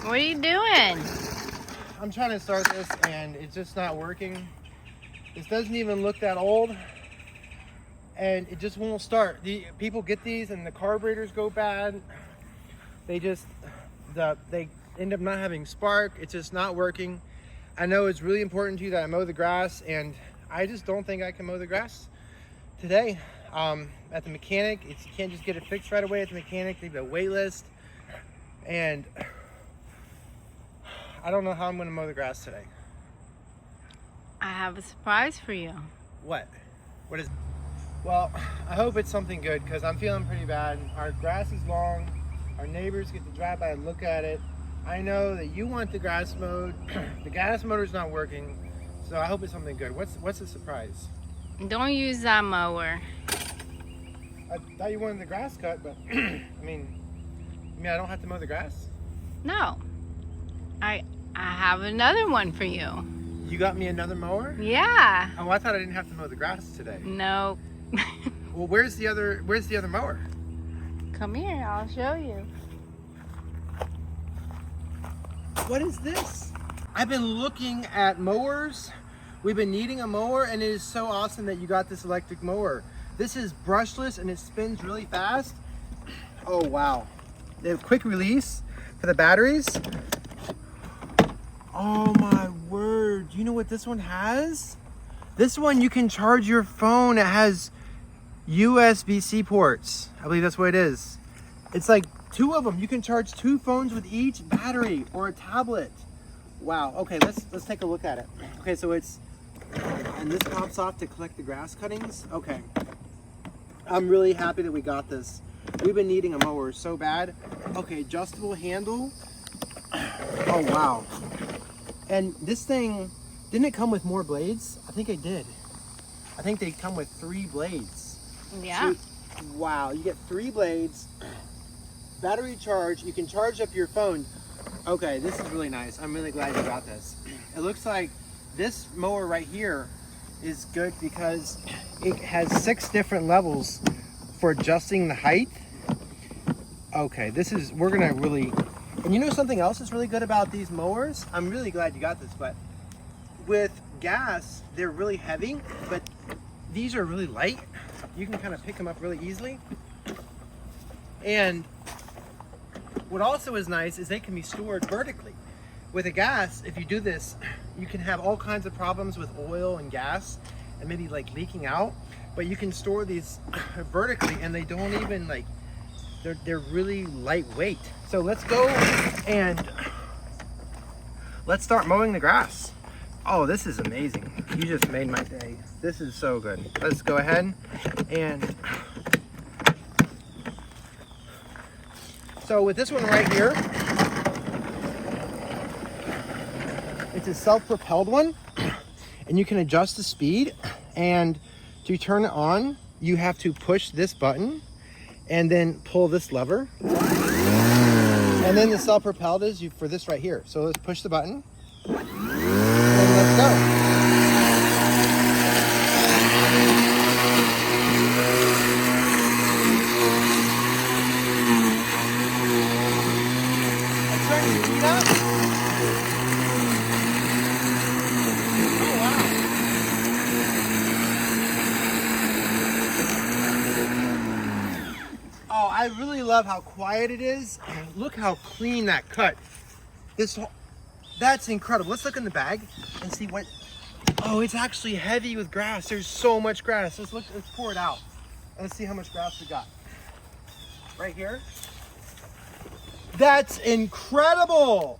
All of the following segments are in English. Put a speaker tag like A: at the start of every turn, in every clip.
A: What are you doing?
B: I'm trying to start this and it's just not working. This doesn't even look that old and it just won't start. People get these and the carburetors go bad. They end up not having spark. It's just not working. I know it's really important to you that I mow the grass, and I just don't think I can mow the grass today at the mechanic. You can't just get it fixed right away at the mechanic. They have a wait list, and I don't know how I'm going to mow the grass today.
A: I have a surprise for you.
B: What? What is? Well, I hope it's something good because I'm feeling pretty bad. Our grass is long. Our neighbors get to drive by and look at it. I know that you want the grass mowed. The gas motor's not working, so I hope it's something good. What's the surprise?
A: Don't use that mower.
B: I thought you wanted the grass cut, but I mean I don't have to mow the grass?
A: No. I have another one for you.
B: You got me another mower?
A: Yeah.
B: Oh, I thought I didn't have to mow the grass today.
A: No.
B: Well, where's the other mower?
A: Come here, I'll show you.
B: What is this? I've been looking at mowers. We've been needing a mower, and it is so awesome that you got this electric mower. This is brushless and it spins really fast. Oh wow. They have quick release for the batteries. Oh my word. Do you know what this one has? This one you can charge your phone. It has USB-C ports. I believe that's what it is. It's like 2 of them. You can charge 2 phones with each battery or a tablet. Wow. Okay, let's take a look at it. Okay, so and this pops off to collect the grass cuttings. Okay. I'm really happy that we got this. We've been needing a mower so bad. Okay, adjustable handle. Oh wow. And this thing, didn't it come with more blades? I think it did. I think they come with 3 blades.
A: Yeah.
B: So, wow, you get 3 blades. Battery charge, you can charge up your phone. Okay, this is really nice. I'm really glad you got this. It looks like this mower right here is good because it has 6 different levels for adjusting the height. Okay, we're gonna really, and you know something else that's really good about these mowers? I'm really glad you got this, but with gas, they're really heavy, but these are really light. You can kind of pick them up really easily. And what also is nice is they can be stored vertically. With a gas, if you do this, you can have all kinds of problems with oil and gas and maybe like leaking out, but you can store these vertically and they don't even like, they're really lightweight. So let's go and let's start mowing the grass. Oh, this is amazing. You just made my day. This is so good. Let's go ahead and so with this one right here, it's a self-propelled one and you can adjust the speed, and to turn it on, you have to push this button and then pull this lever. And then the self-propelled is for this right here. So let's push the button and let's go. I really love how quiet it is. Look how clean that cut. That's incredible. Let's look in the bag and see what. Oh, it's actually heavy with grass. There's so much grass. Let's pour it out. Let's see how much grass we got. Right here. That's incredible.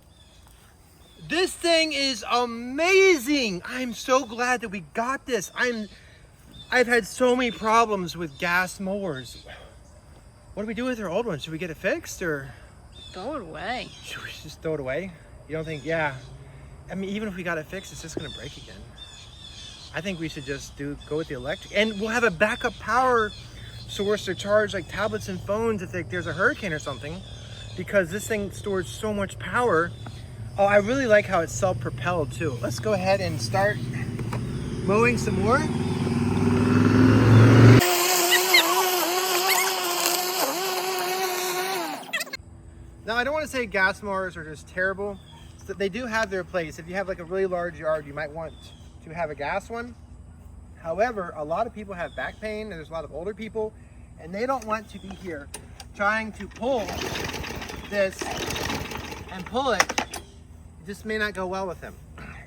B: This thing is amazing. I'm so glad that we got this. I've had so many problems with gas mowers. What do we do with our old one? Should we get it fixed or?
A: Throw it away.
B: Should we just throw it away? You don't think? Yeah. I mean, even if we got it fixed, it's just gonna break again. I think we should just go with the electric, and we'll have a backup power source to charge like tablets and phones if there's a hurricane or something, because this thing stores so much power. Oh, I really like how it's self-propelled too. Let's go ahead and start mowing some more. Now, I don't want to say gas mowers are just terrible. So they do have their place. If you have like a really large yard, you might want to have a gas one. However, a lot of people have back pain, and there's a lot of older people, and they don't want to be here trying to pull this and pull it. It just may not go well with them.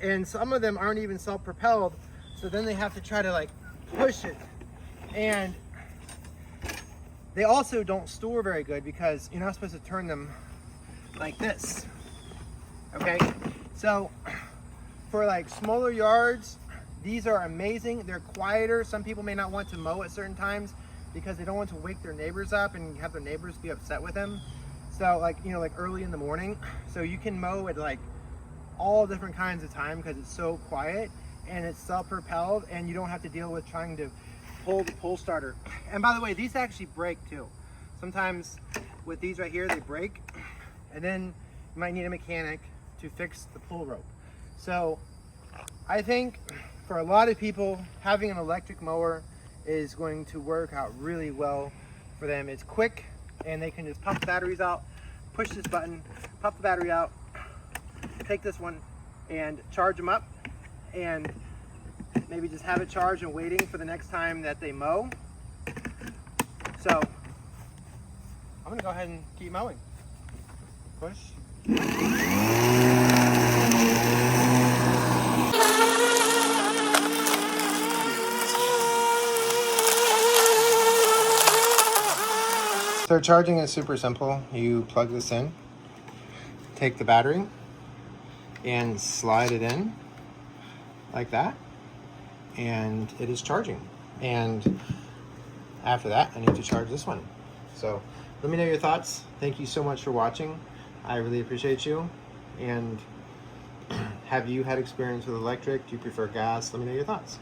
B: And some of them aren't even self-propelled, so then they have to try to like push it. And they also don't store very good because you're not supposed to turn them like this. Okay, so for like smaller yards, these are amazing. They're quieter. Some people may not want to mow at certain times because they don't want to wake their neighbors up and have their neighbors be upset with them. So like, you know, like early in the morning. So you can mow at like all different kinds of time because it's so quiet and it's self-propelled, and you don't have to deal with trying to pull the pull starter. And by the way, these actually break too. Sometimes with these right here, they break, and then you might need a mechanic to fix the pull rope. So I think for a lot of people, having an electric mower is going to work out really well for them. It's quick, and they can just pop the batteries out, push this button, pop the battery out, take this one and charge them up, and maybe just have it charged and waiting for the next time that they mow. So I'm gonna go ahead and keep mowing. Push. So charging is super simple. You plug this in, take the battery, and slide it in like that, and it is charging. And after that, I need to charge this one. So let me know your thoughts. Thank you so much for watching. I really appreciate you. And have you had experience with electric? Do you prefer gas? Let me know your thoughts.